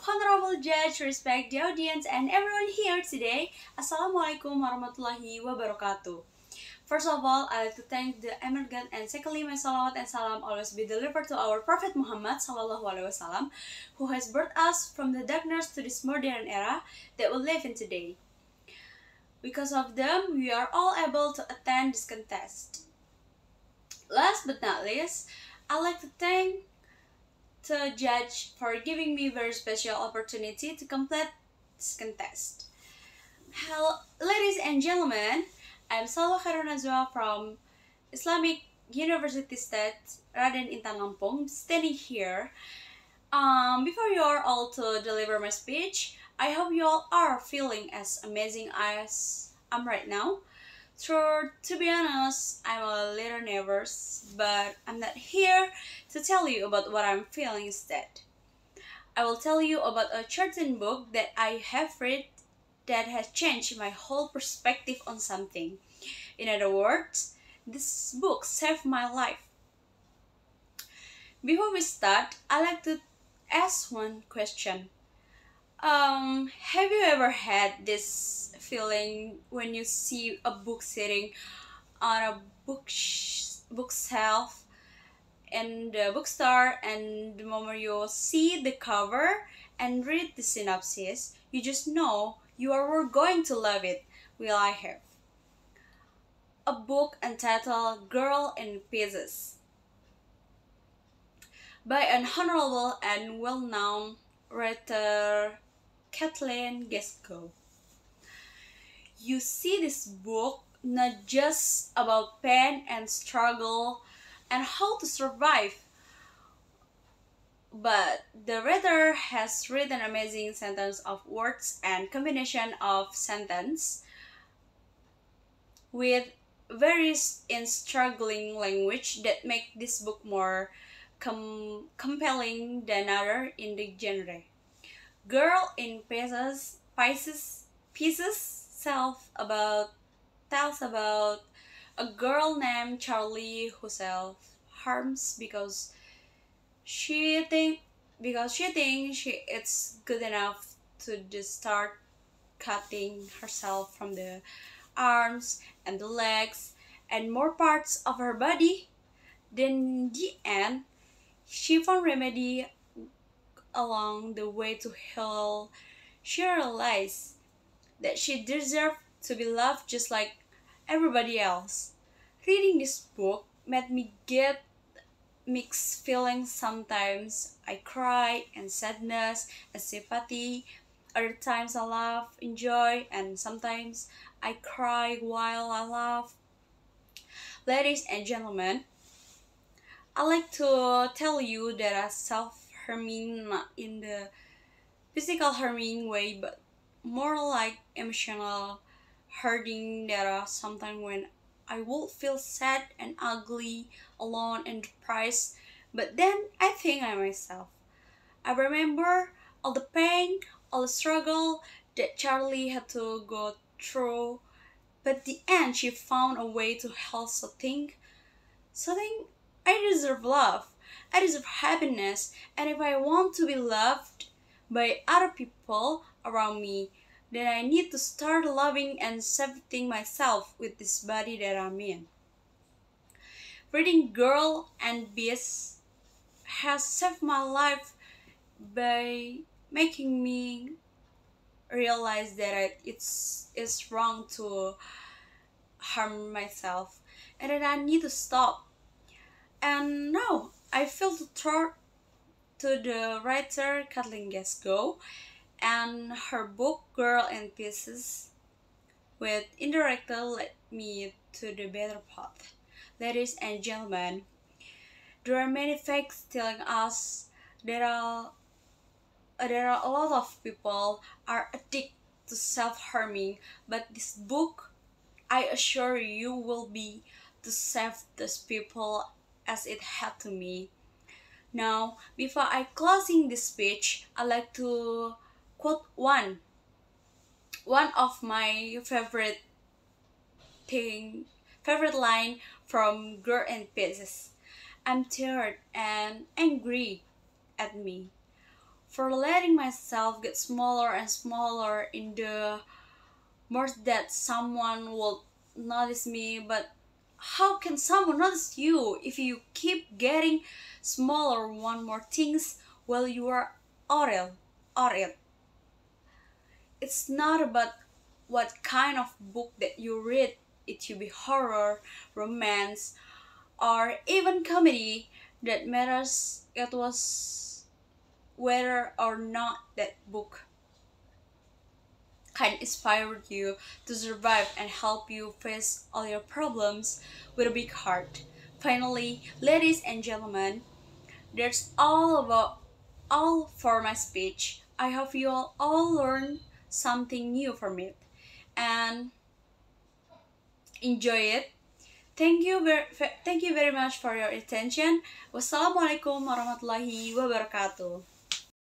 honorable judge, respect the audience, and everyone here today. Assalamualaikum warahmatullahi wabarakatuh. First of all, I'd like to thank the eminent God, and secondly, my salawat and salam always be delivered to our Prophet Muhammad sallallahu alaihi wasallam, who has brought us from the darkness to this modern era that we live in today. Because of them, we are all able to attend this contest. Last but not least, I'd like to thank the judge for giving me very special opportunity to complete this contest. Hello, ladies and gentlemen, I'm Salwa khairunnazwa from Islamic University State Raden Intan Lampung, standing here. Before you are all to deliver my speech, I hope you all are feeling as amazing as I'm right now. To be honest, I'm a little nervous, but I'm not here to tell you about what I'm feeling instead. I will tell you about a certain book that I have read that has changed my whole perspective on something. In other words, this book saved my life. Before we start, I'd like to ask one question. Have you ever had this feeling when you see a book sitting on a bookshelf in the bookstore, and the moment you see the cover and read the synopsis, you just know you are going to love it? Well, I have. A book entitled Girl in Pieces by an honorable and well-known writer, Kathleen Gesco. You see, this book not just about pain and struggle and how to survive, but the writer has written an amazing sentence of words and combination of sentence with very struggling language that make this book more compelling than other in the genre. Girl in Pieces tells about a girl named Charlie who self-harms because she thinks it's good enough to just start cutting herself from the arms and the legs and more parts of her body. Then in the end, she found remedy along the way to heal. She realized that she deserved to be loved just like everybody else. Reading this book made me get mixed feelings. Sometimes I cry and sadness and sympathy. Other times I laugh, enjoy, and sometimes I cry while I laugh. Ladies and gentlemen, I like to tell you that I self-harming, not in the physical harming way, but more like emotional hurting. There are sometimes when I will feel sad and ugly, alone and depressed, but then I think I myself. I remember all the pain, all the struggle that Charlie had to go through, but at the end she found a way to help. So think I deserve love, I deserve happiness, and if I want to be loved by other people around me, then I need to start loving and accepting myself with this body that I'm in. Reading Girl and Beast has saved my life by making me realize that it's wrong to harm myself and that I need to stop. And now I feel to throw to the writer Kathleen Gesco and her book Girl in Pieces, with indirectly led me to the better path. Ladies and gentlemen, there are many facts telling us there are a lot of people are addicted to self-harming, but this book, I assure you, will be to save those people as it had to me. Now, before I closing this speech, I like to quote one of my favorite line from Girl in Pieces. I'm tired and angry at me for letting myself get smaller and smaller in the more that someone will notice me. But how can someone notice you if you keep getting smaller one more things while you are or it? It's not about what kind of book that you read. It should be horror, romance, or even comedy that matters. It was whether or not that book can inspire you to survive and help you face all your problems with a big heart. Finally, ladies and gentlemen, that's all for my speech. I hope you all learn something new from it and enjoy it. Thank you very much for your attention. Wassalamualaikum warahmatullahi wabarakatuh.